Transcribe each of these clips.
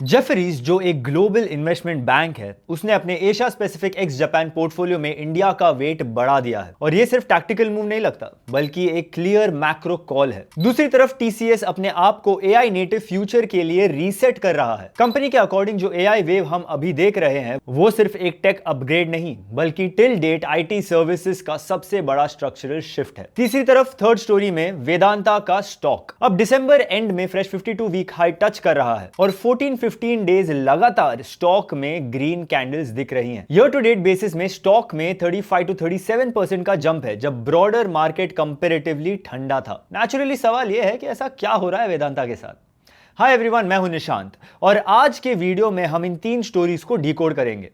Jefferies जो एक global investment bank है, उसने अपने Asia specific x Japan portfolio में इंडिया का वेट बढ़ा दिया है। और ये सिर्फ टैक्टिकल मूव नहीं लगता, बल्कि एक क्लियर मैक्रो कॉल है। दूसरी तरफ टीसीएस अपने आप को एआई नेटिव फ्यूचर के लिए रीसेट कर रहा है। कंपनी के अकॉर्डिंग जो एआई वेव हम अभी देख रहे हैं, वो सिर्फ एक टेक अपग्रेड नहीं, बल्कि टिल डेट आईटी सर्विसेज का सबसे बड़ा स्ट्रक्चरल शिफ्ट है। तीसरी तरफ थर्ड स्टोरी में वेदांता का स्टॉक अब दिसंबर एंड में फ्रेश 52 वीक हाई टच कर रहा है और 15 डेज लगातार स्टॉक में ग्रीन कैंडल्स दिख रही हैं। ईयर टू डेट बेसिस में स्टॉक में 35 to 37% का जंप है, जब ब्रॉडर मार्केट कंपैरेटिवली ठंडा था। नेचुरली सवाल यह है कि ऐसा क्या हो रहा है वेदांता के साथ। हाय एवरीवन, मैं हूं निशांत और आज के वीडियो में हम इन तीन स्टोरीज को डिकोड करेंगे।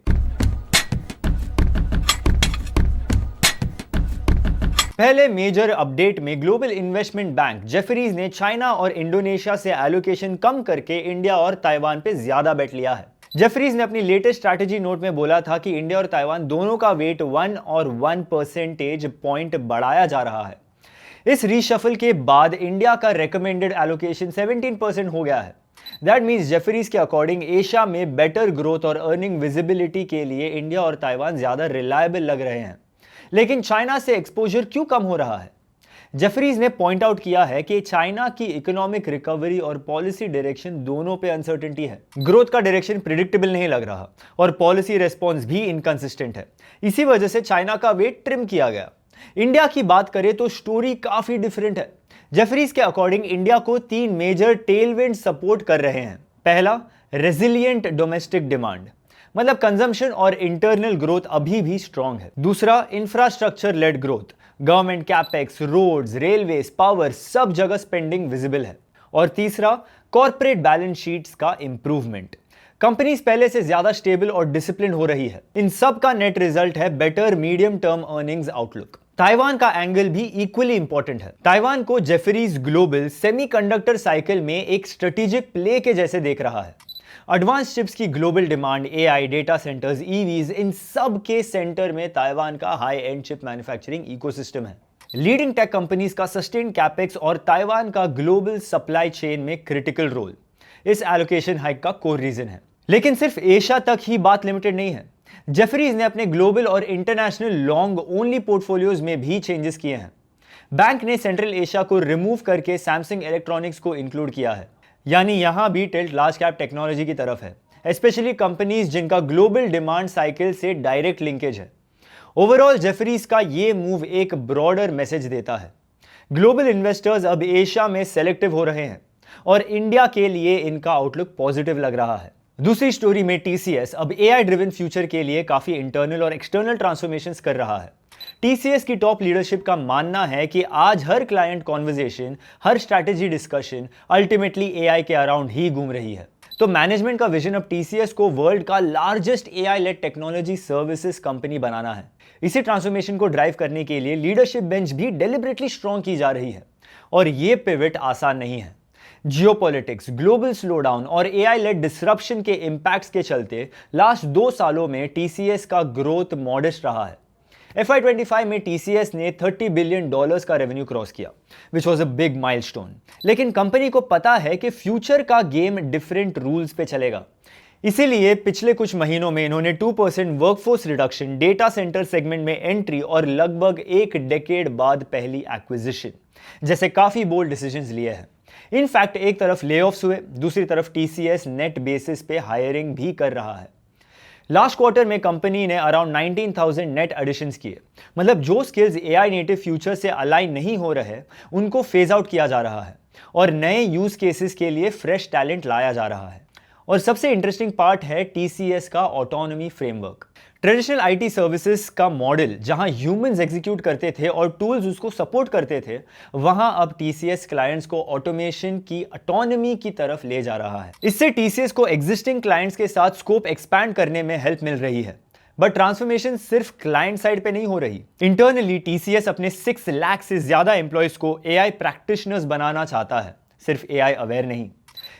पहले मेजर अपडेट में ग्लोबल इन्वेस्टमेंट बैंक जेफरीज ने चाइना और इंडोनेशिया से एलोकेशन कम करके इंडिया और ताइवान पे ज्यादा बेट लिया है। जेफरीज ने अपनी लेटेस्ट स्ट्रैटेजी नोट में बोला था कि इंडिया और ताइवान दोनों का वेट 1 और 1 परसेंटेज पॉइंट बढ़ाया जा रहा है। इस रीशफल के बाद इंडिया का रेकमेंडेड एलोकेशन 17% हो गया है। दैट मीन्स जेफरीज के अकॉर्डिंग एशिया में बेटर ग्रोथ और अर्निंग विजिबिलिटी के लिए इंडिया और ताइवान ज्यादा रिलायबल लग रहे हैं। लेकिन चाइना से एक्सपोजर क्यों कम हो रहा है? जेफरीज ने पॉइंट आउट किया है कि चाइना की इकोनॉमिक रिकवरी और पॉलिसी डायरेक्शन दोनों पे अनसर्टेनिटी है। ग्रोथ का डायरेक्शन प्रिडिक्टेबल नहीं लग रहा और पॉलिसी रेस्पॉन्स भी इनकंसिस्टेंट है। इसी वजह से चाइना का वेट ट्रिम किया गया। इंडिया की बात करें तो स्टोरी काफी डिफरेंट है। जेफरीज के अकॉर्डिंग इंडिया को 3 मेजर टेलविंड सपोर्ट कर रहे हैं। पहला, रेजिलिएंट डोमेस्टिक डिमांड, मतलब कंजम्पशन और इंटरनल ग्रोथ अभी भी स्ट्रांग है। दूसरा, infrastructure led growth, government capex, roads, railways, power, सब जगह स्पेंडिंग विजिबल है। और तीसरा, कॉर्पोरेट बैलेंस शीट्स का इंप्रूवमेंट, कंपनीज पहले से ज्यादा स्टेबल और डिसिप्लिन हो रही है। इन सब का नेट रिजल्ट है better medium term earnings outlook. Taiwan का एंगल भी इक्वली इंपॉर्टेंट है। ताइवान को जेफरीज ग्लोबल सेमीकंडक्टर साइकिल में एक स्ट्रेटेजिक प्ले के जैसे देख रहा है। एडवांस चिप्स की global demand, AI, data centres, EVs, इन सब के सेंटर में ताइवान का high end chip manufacturing ecosystem है। लीडिंग टेक कंपनीज का सस्टेन्ड कैपेक्स और ताइवान का ग्लोबल सप्लाई चेन में क्रिटिकल रोल इस एलोकेशन हाइक का कोर रीजन है। लेकिन सिर्फ एशिया तक ही बात लिमिटेड नहीं है। जेफरीज ने अपने ग्लोबल और इंटरनेशनल लॉन्ग ओनली पोर्टफोलियोज में भी चेंजेस किए हैं। बैंक ने सेंट्रल एशिया को रिमूव करके सैमसंग इलेक्ट्रॉनिक्स को इंक्लूड किया है, यानी यहां भी टिल्ट लार्ज कैप टेक्नोलॉजी की तरफ है, स्पेशली कंपनीज जिनका ग्लोबल डिमांड साइकिल से डायरेक्ट लिंकेज है। ओवरऑल जेफरीज का ये मूव एक ब्रॉडर मैसेज देता है। ग्लोबल इन्वेस्टर्स अब एशिया में सेलेक्टिव हो रहे हैं और इंडिया के लिए इनका आउटलुक पॉजिटिव लग रहा है। दूसरी स्टोरी में टीसीएस अब एआई ड्रिवन फ्यूचर के लिए काफी इंटरनल और एक्सटर्नल ट्रांसफॉर्मेशंस कर रहा है। टीसीएस की टॉप लीडरशिप का मानना है कि आज हर क्लाइंट कॉन्वर्सेशन, हर स्ट्रैटेजी डिस्कशन अल्टीमेटली एआई के अराउंड ही घूम रही है। तो मैनेजमेंट का विजन अब टीसीएस को वर्ल्ड का largest AI led technology services company बनाना है। इसी ट्रांसफॉर्मेशन को ड्राइव करने के लिए लीडरशिप बेंच भी डेलिबरेटली स्ट्रॉन्ग की जा रही है और यह पिवट आसान नहीं है। जियोपॉलिटिक्स, ग्लोबल स्लोडाउन और एआई लेड डिसरप्शन के इंपैक्ट्स के चलते लास्ट 2 सालों में टीसीएस का ग्रोथ मॉडेस्ट रहा है। FY25 में टीसीएस ने $30 बिलियन का रेवेन्यू क्रॉस किया, which was a big milestone. लेकिन कंपनी को पता है कि फ्यूचर का गेम डिफरेंट रूल्स पे चलेगा। इसीलिए पिछले कुछ महीनों में इन्होंने 2% workforce reduction, data centre segment में एंट्री और लगभग 1 डेकेड बाद पहली एक्विजिशन जैसे काफी बोल्ड डिसीजंस लिए हैं। इनफैक्ट एक तरफ ले ऑफ्स हुए, दूसरी तरफ टीसीएस नेट बेसिस पे हायरिंग भी कर रहा है। लास्ट क्वार्टर में कंपनी ने अराउंड 19,000 नेट एडिशंस किए, मतलब जो स्किल्स एआई नेटिव फ्यूचर से अलाइन नहीं हो रहे उनको फेज आउट किया जा रहा है और नए यूज केसेस के लिए फ्रेश टैलेंट लाया जा रहा है। और सबसे इंटरेस्टिंग पार्ट है टीसीएस का autonomy framework. Traditional IT services का मॉडल जहां ह्यूमंस एग्जीक्यूट करते थे और टूल्स उसको सपोर्ट करते थे, वहां अब टीसीएस क्लाइंट्स को ऑटोमेशन की ऑटोनॉमी की तरफ ले जा रहा है। इससे टीसीएस को एग्जिस्टिंग क्लाइंट्स के साथ स्कोप एक्सपैंड करने में हेल्प मिल रही है। बट ट्रांसफॉर्मेशन सिर्फ क्लाइंट साइड पे नहीं हो रही। इंटरनली टीसीएस अपने 6 लाख से ज्यादा एम्प्लॉयज को एआई प्रैक्टिशनर्स बनाना चाहता है, सिर्फ एआई अवेयर नहीं।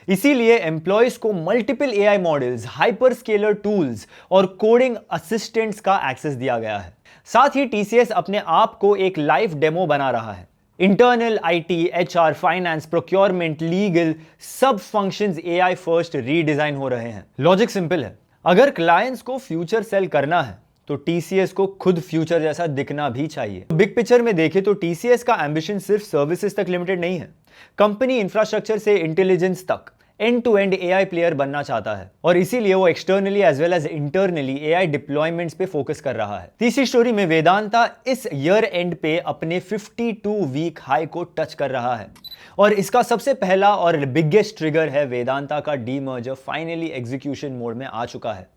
इसीलिए एम्प्लॉयज को multiple AI models, hyper scalar tools और कोडिंग असिस्टेंट्स का एक्सेस दिया गया है। साथ ही टीसीएस अपने आप को एक लाइव डेमो बना रहा है। Internal IT, HR, finance, procurement, legal, सब फंक्शंस एआई फर्स्ट रीडिजाइन हो रहे हैं। लॉजिक सिंपल है, अगर क्लाइंट्स को फ्यूचर सेल करना है तो टीसीएस को खुद फ्यूचर जैसा दिखना भी चाहिए। बिग पिक्चर में देखें तो टीसीएस का एम्बिशन सिर्फ सर्विसेज तक लिमिटेड नहीं है। कंपनी इंफ्रास्ट्रक्चर से इंटेलिजेंस तक end to end AI player बनना चाहता है और इसीलिए वो externally as well as internally AI deployments पे फोकस कर रहा है। तीसरी स्टोरी में वेदांता इस ईयर एंड पे अपने 52 वीक हाई को टच कर रहा है और इसका सबसे पहला और बिगेस्ट ट्रिगर है वेदांता का डीमर्जर फाइनली एग्जीक्यूशन मोड में आ चुका है।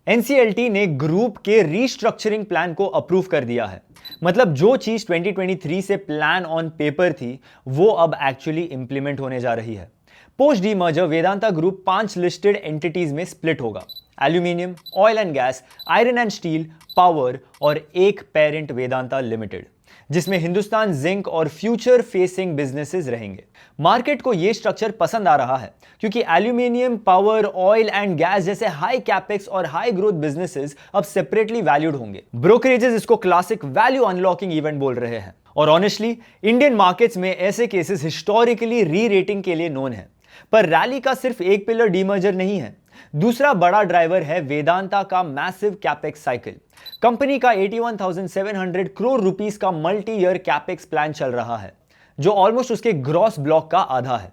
एनसीएलटी ने ग्रुप के रीस्ट्रक्चरिंग प्लान को अप्रूव कर दिया है। मतलब जो चीज 2023 से प्लान ऑन पेपर थी वो अब एक्चुअली इंप्लीमेंट होने जा रही है। Post demerger Vedanta group 5 listed entities में स्प्लिट होगा, aluminium, oil and gas, iron and steel, power और एक पेरेंट वेदांता लिमिटेड, जिसमें हिंदुस्तान जिंक और फ्यूचर फेसिंग बिजनेसेस रहेंगे। मार्केट को यह स्ट्रक्चर पसंद आ रहा है क्योंकि aluminium, power, oil and gas जैसे हाई कैपेक्स और हाई ग्रोथ बिजनेसेस अब सेपरेटली वैल्यूड होंगे। ब्रोकरेजेस इसको क्लासिक वैल्यू अनलॉकिंग इवेंट बोल रहे हैं और ऑनेस्टली इंडियन मार्केट्स में ऐसे केसेस हिस्टोरिकली री रेटिंग के लिए नोन है। पर रैली का सिर्फ एक पिलर डीमर्जर नहीं है, दूसरा बड़ा ड्राइवर है वेदांता का मैसिव कैपेक्स साइकिल। कंपनी का 81,700 करोड़ रुपीस का मल्टी ईयर कैपेक्स प्लान चल रहा है जो ऑलमोस्ट उसके ग्रॉस ब्लॉक का आधा है।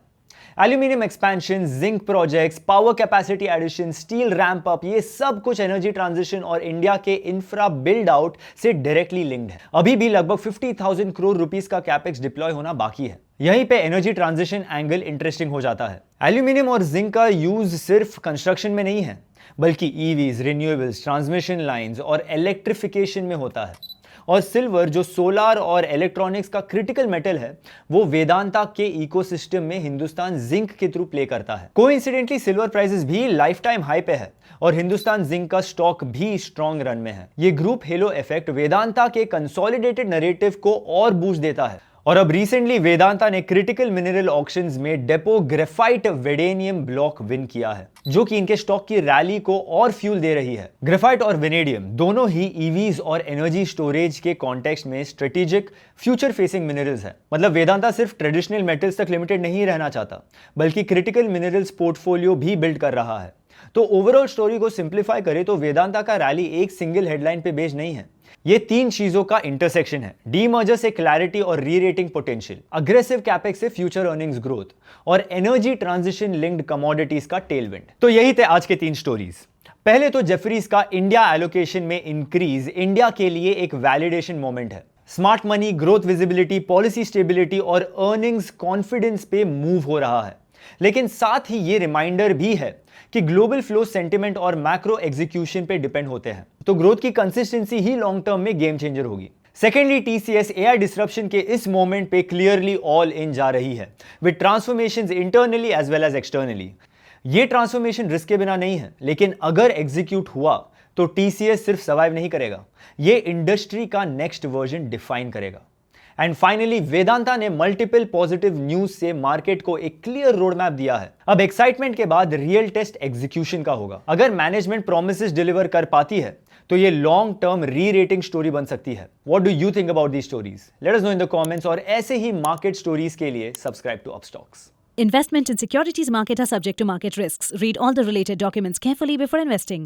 Aluminium expansion, zinc projects, power capacity addition, steel ramp up, ये सब कुछ एनर्जी ट्रांजिशन और इंडिया के इंफ्रा बिल्ड आउट से डायरेक्टली लिंक्ड है। अभी भी लगभग 50,000 करोड़ रुपीस का कैपेक्स डिप्लॉय होना बाकी है। यहीं पे एनर्जी ट्रांजिशन एंगल इंटरेस्टिंग हो जाता है। एल्यूमिनियम और जिंक का यूज सिर्फ कंस्ट्रक्शन में नहीं है बल्कि ईवीज, रिन्यूएबल्स, ट्रांसमिशन लाइंस और इलेक्ट्रिफिकेशन में होता है। और सिल्वर जो सोलार और इलेक्ट्रॉनिक्स का क्रिटिकल मेटल है वो वेदांता के इकोसिस्टम में हिंदुस्तान जिंक के थ्रू प्ले करता है। कोइंसिडेंटली सिल्वर प्राइसेस भी लाइफ टाइम हाई पे है और हिंदुस्तान जिंक का स्टॉक भी स्ट्रॉन्ग रन में है। ये ग्रुप हेलो इफेक्ट वेदांता के कंसोलिडेटेड नैरेटिव को और बूस्ट देता है। और अब रिसेंटली वेदांता ने क्रिटिकल मिनरल ऑक्शंस में depot graphite vanadium block win किया है जो कि इनके स्टॉक की रैली को और फ्यूल दे रही है। ग्रेफाइट और वेनेडियम दोनों ही ईवीज और एनर्जी स्टोरेज के कॉन्टेक्स्ट में स्ट्रेटेजिक फ्यूचर फेसिंग मिनरल्स है। मतलब वेदांता सिर्फ ट्रेडिशनल मेटल्स तक लिमिटेड नहीं रहना चाहता बल्कि क्रिटिकल मिनरल्स पोर्टफोलियो भी बिल्ड कर रहा है। तो ओवरऑल स्टोरी को सिंप्लीफाई करें तो वेदांता का रैली एक सिंगल हेडलाइन पे बेस्ड नहीं है, ये तीन चीजों का इंटरसेक्शन है। डीमर्जर से क्लैरिटी और री रेटिंग पोटेंशियल, अग्रेसिव कैपेक्स से फ्यूचर अर्निंग्स ग्रोथ और एनर्जी ट्रांजिशन लिंक्ड कमोडिटीज का टेलविंड। तो यही थे आज के 3 स्टोरीज। पहले तो जेफरीज का इंडिया एलोकेशन में इंक्रीज इंडिया के लिए एक वैलिडेशन मोमेंट है। Smart money, growth visibility, policy stability और अर्निंग्स कॉन्फिडेंस पे मूव हो रहा है। लेकिन साथ ही ये रिमाइंडर भी है कि ग्लोबल फ्लो सेंटिमेंट और मैक्रो एग्जीक्यूशन पे डिपेंड होते हैं। तो ग्रोथ की कंसिस्टेंसी ही लॉन्ग टर्म में गेम चेंजर होगी। सेकेंडली, टीसीएस एआई डिसरप्शन के इस मोमेंट पे क्लियरली ऑल इन जा रही है with transformations internally as well as externally. ये ट्रांसफॉर्मेशन रिस्क के बिना नहीं है, लेकिन अगर एग्जीक्यूट हुआ तो टीसीएस सिर्फ सर्वाइव नहीं करेगा, ये इंडस्ट्री का नेक्स्ट वर्जन डिफाइन करेगा। एंड फाइनली वेदांता ने मल्टीपल पॉजिटिव न्यूज से मार्केट को एक क्लियर रोड मैप दिया है। अब एक्साइटमेंट के बाद रियल टेस्ट एग्जीक्यूशन का होगा। अगर मैनेजमेंट प्रोमिसेस डिलीवर कर पाती है तो ये long term re rating story बन सकती है। What do you think about these stories? Let us know in the comments और ऐसे ही मार्केट स्टोरीज के लिए subscribe to Upstox. Investment in securities market are subject to market risks. Read all the related documents carefully before investing.